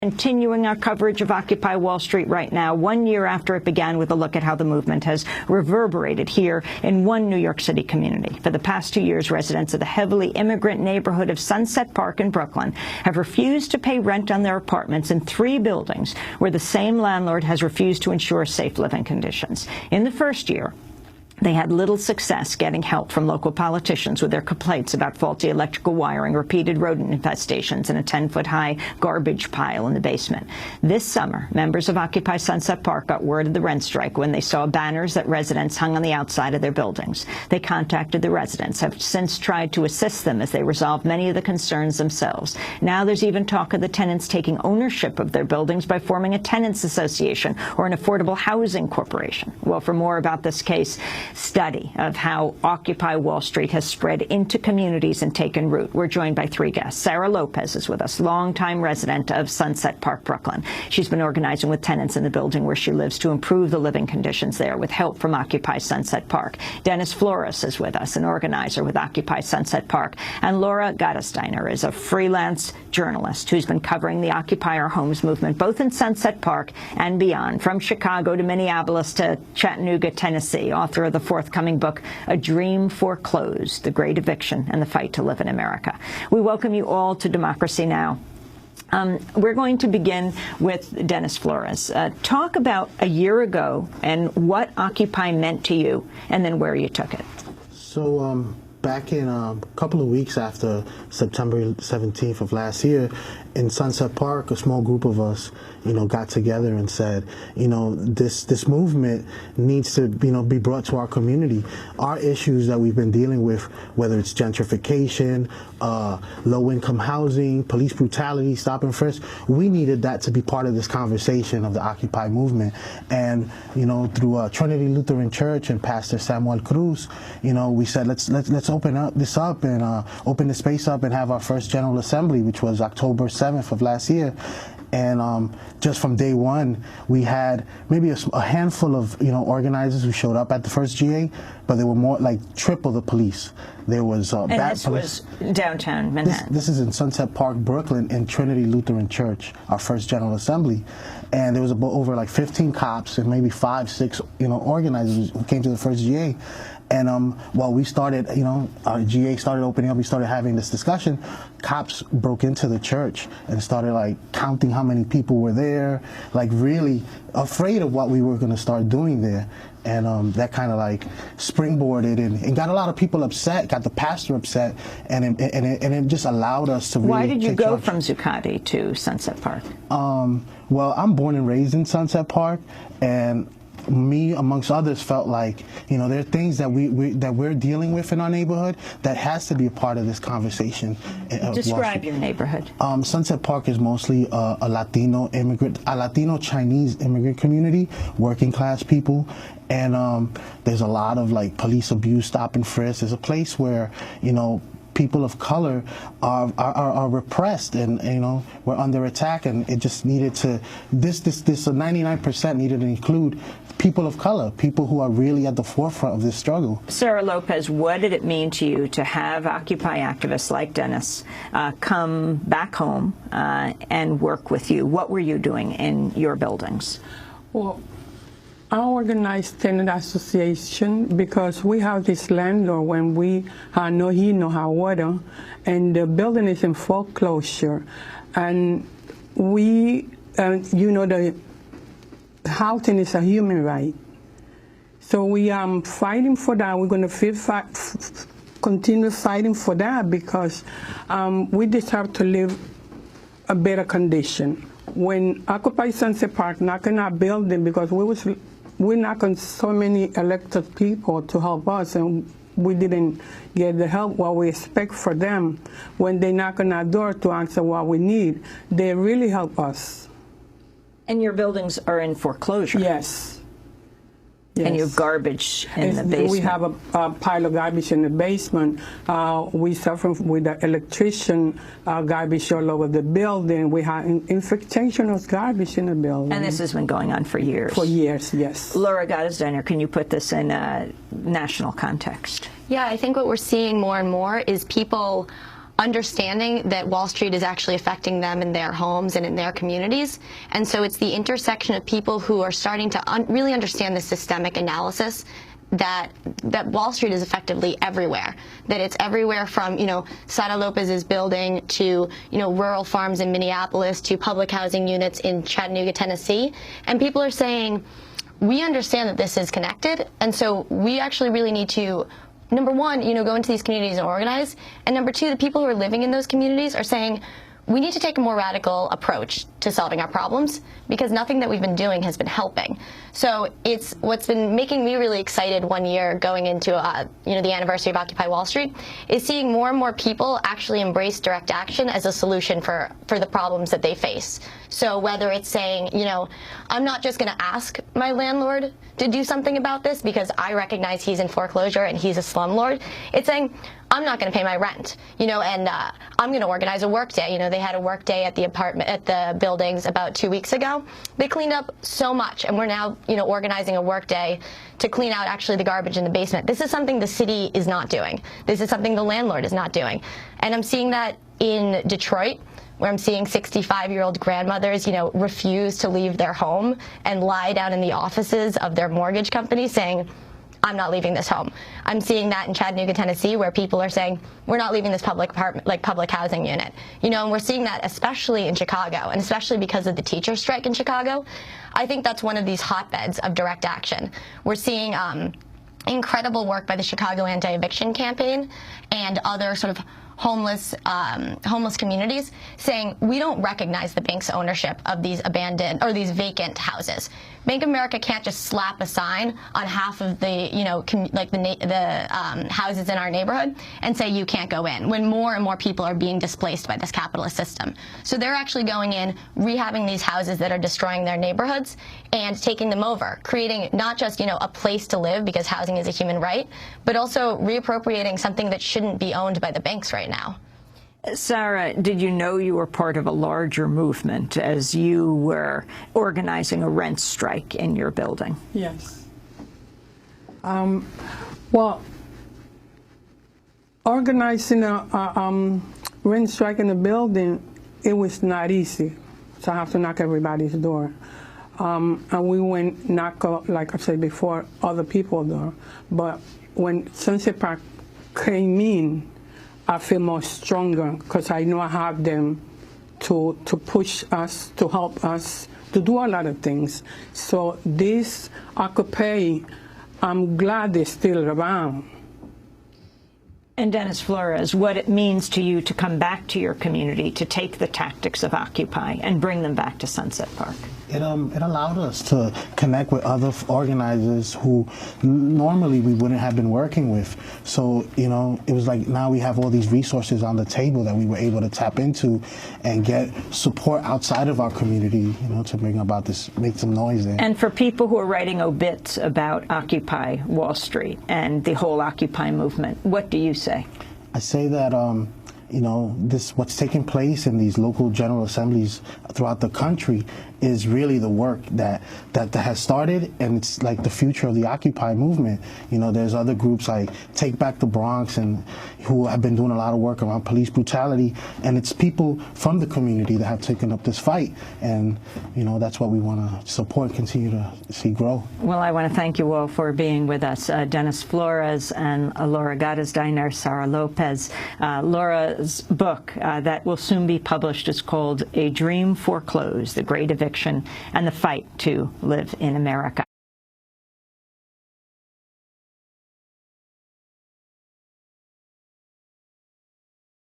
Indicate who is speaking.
Speaker 1: Continuing our coverage of Occupy Wall Street right now, 1 year after it began, with a look at how the movement has reverberated here in one New York City community. For the past 2 years, residents of the heavily immigrant neighborhood of Sunset Park in Brooklyn have refused to pay rent on their apartments in 3 buildings where the same landlord has refused to ensure safe living conditions. In the first year, they had little success getting help from local politicians with their complaints about faulty electrical wiring, repeated rodent infestations, and a 10-foot-high garbage pile in the basement. This summer, members of Occupy Sunset Park got word of the rent strike when they saw banners that residents hung on the outside of their buildings. They contacted the residents, have since tried to assist them as they resolve many of the concerns themselves. Now there's even talk of the tenants taking ownership of their buildings by forming a tenants association or an affordable housing corporation. Well, for more about this case study of how Occupy Wall Street has spread into communities and taken root, we're joined by 3 guests. Sara Lopez is with us, longtime resident of Sunset Park, Brooklyn. She's been organizing with tenants in the building where she lives to improve the living conditions there with help from Occupy Sunset Park. Dennis Flores is with us, an organizer with Occupy Sunset Park. And Laura Gottesdiener is a freelance journalist who's been covering the Occupy Our Homes movement both in Sunset Park and beyond, from Chicago to Minneapolis to Chattanooga, Tennessee, author of the forthcoming book, A Dream Foreclosed, The Great Eviction and the Fight to Live in America. We welcome you all to Democracy Now! We're going to begin with Dennis Flores. Talk about a year ago and what Occupy meant to you, and then where you took it.
Speaker 2: So back in a couple of weeks after September 17th of last year, in Sunset Park, a small group of us, got together and said, this movement needs to, be brought to our community. Our issues that we've been dealing with, whether it's gentrification, low-income housing, police brutality, stop and frisk, we needed that to be part of this conversation of the Occupy movement. And, through Trinity Lutheran Church and Pastor Samuel Cruz, we said, let's open this up and open the space up and have our first General Assembly, which was October 7th of last year. And just from day one, we had maybe a handful of
Speaker 1: organizers
Speaker 2: who showed up at the first GA, but they were more like triple the police. There was
Speaker 1: and this police. Was downtown Manhattan.
Speaker 2: This is in Sunset Park, Brooklyn, in Trinity Lutheran Church, our first General Assembly, and there was over like 15 cops and maybe 5, 6 organizers who came to the first GA. And while we started, our GA started opening up, we started having this discussion, cops broke into the church and started like counting how many people were there, like really afraid of what we were going to start doing there. And that kind of like springboarded and got a lot of people upset, got the pastor upset, and it just allowed us to really
Speaker 1: Why did you go
Speaker 2: charge.
Speaker 1: From Zuccotti to Sunset Park?
Speaker 2: Well, I'm born and raised in Sunset Park, and me, amongst others, felt like, there are things that we're dealing with in our neighborhood that has to be a part of this conversation.
Speaker 1: Describe your neighborhood.
Speaker 2: Sunset Park is mostly a Latino Chinese immigrant community, working class people, and there's a lot of like police abuse, stop and frisk. There's a place where, people of color are repressed, and we're under attack, and it just needed to this 99% needed to include people of color, people who are really at the forefront of this struggle.
Speaker 1: Sara Lopez, what did it mean to you to have Occupy activists like Dennis come back home and work with you? What were you doing in your buildings?
Speaker 3: Well, I organized tenant association because we have this landlord when we no heat, no hot water, and the building is in foreclosure, and we, the housing is a human right. So we are fighting for that. We're going to continue fighting for that because we deserve to live a better condition. When Occupy Sunset Park knocking our building, because we knocked on so many elected people to help us, and we didn't get the help what we expect for them. When they knock on our door to answer what we need, they really help us.
Speaker 1: And your buildings are in foreclosure?
Speaker 3: Yes.
Speaker 1: And you have garbage in the basement?
Speaker 3: We have a pile of garbage in the basement. We suffer with the electrician garbage all over the building. We have infiltration of garbage in the building.
Speaker 1: And this has been going on for years?
Speaker 3: For years, yes.
Speaker 1: Laura Gottesdiener, can you put this in a national context?
Speaker 4: Yeah, I think what we're seeing more and more is people understanding that Wall Street is actually affecting them in their homes and in their communities. And so it's the intersection of people who are starting to really understand the systemic analysis that Wall Street is effectively everywhere, that it's everywhere from, Sara Lopez's building to, rural farms in Minneapolis to public housing units in Chattanooga, Tennessee. And people are saying, we understand that this is connected, and so we actually really need to, number one, go into these communities and organize, and number two, the people who are living in those communities are saying, we need to take a more radical approach to solving our problems, because nothing that we've been doing has been helping. So it's what's been making me really excited one year going into the anniversary of Occupy Wall Street is seeing more and more people actually embrace direct action as a solution for the problems that they face. So whether it's saying, I'm not just going to ask my landlord to do something about this because I recognize he's in foreclosure and he's a slumlord, it's saying, I'm not going to pay my rent, and I'm going to organize a work day. They had a work day at the buildings about 2 weeks ago. They cleaned up so much, and we're now, organizing a work day to clean out actually the garbage in the basement. This is something the city is not doing. This is something the landlord is not doing. And I'm seeing that in Detroit, where I'm seeing 65-year-old grandmothers, refuse to leave their home and lie down in the offices of their mortgage company saying, I'm not leaving this home. I'm seeing that in Chattanooga, Tennessee, where people are saying, we're not leaving this public housing unit. And we're seeing that especially in Chicago, and especially because of the teacher strike in Chicago. I think that's one of these hotbeds of direct action. We're seeing incredible work by the Chicago Anti-Eviction Campaign and other sort of homeless communities saying, we don't recognize the bank's ownership of these abandoned or these vacant houses. Bank of America can't just slap a sign on half of the, houses in our neighborhood and say you can't go in, when more and more people are being displaced by this capitalist system. So they're actually going in, rehabbing these houses that are destroying their neighborhoods and taking them over, creating not just, a place to live because housing is a human right, but also reappropriating something that shouldn't be owned by the banks right now.
Speaker 1: Sara, did you know you were part of a larger movement as you were organizing a rent strike in your building?
Speaker 3: Yes. Well, organizing a rent strike in a building, it was not easy. So I have to knock everybody's door. And we went knock, like I said before, other people's door. But when Sunset Park came in, I feel more stronger because I know I have them to push us, to help us, to do a lot of things. So this Occupy, I'm glad they're still around.
Speaker 1: And Dennis Flores, what it means to you to come back to your community, to take the tactics of Occupy and bring them back to Sunset Park?
Speaker 2: It allowed us to connect with other organizers who normally we wouldn't have been working with. So, it was like now we have all these resources on the table that we were able to tap into and get support outside of our community, to bring about this, make some noise there.
Speaker 1: And for people who are writing obits about Occupy Wall Street and the whole Occupy movement, what do you say?
Speaker 2: I say that, what's taking place in these local general assemblies throughout the country is really the work that has started, and it's like the future of the Occupy movement. There's other groups like Take Back the Bronx and who have been doing a lot of work around police brutality, and it's people from the community that have taken up this fight, and that's what we want to support, continue to see grow.
Speaker 1: Well, I want to thank you all for being with us, Dennis Flores and Laura Gottesdiener, Sara Lopez. Laura's book that will soon be published is called A Dream Foreclosed, The Great Eviction and the Fight to Live in America.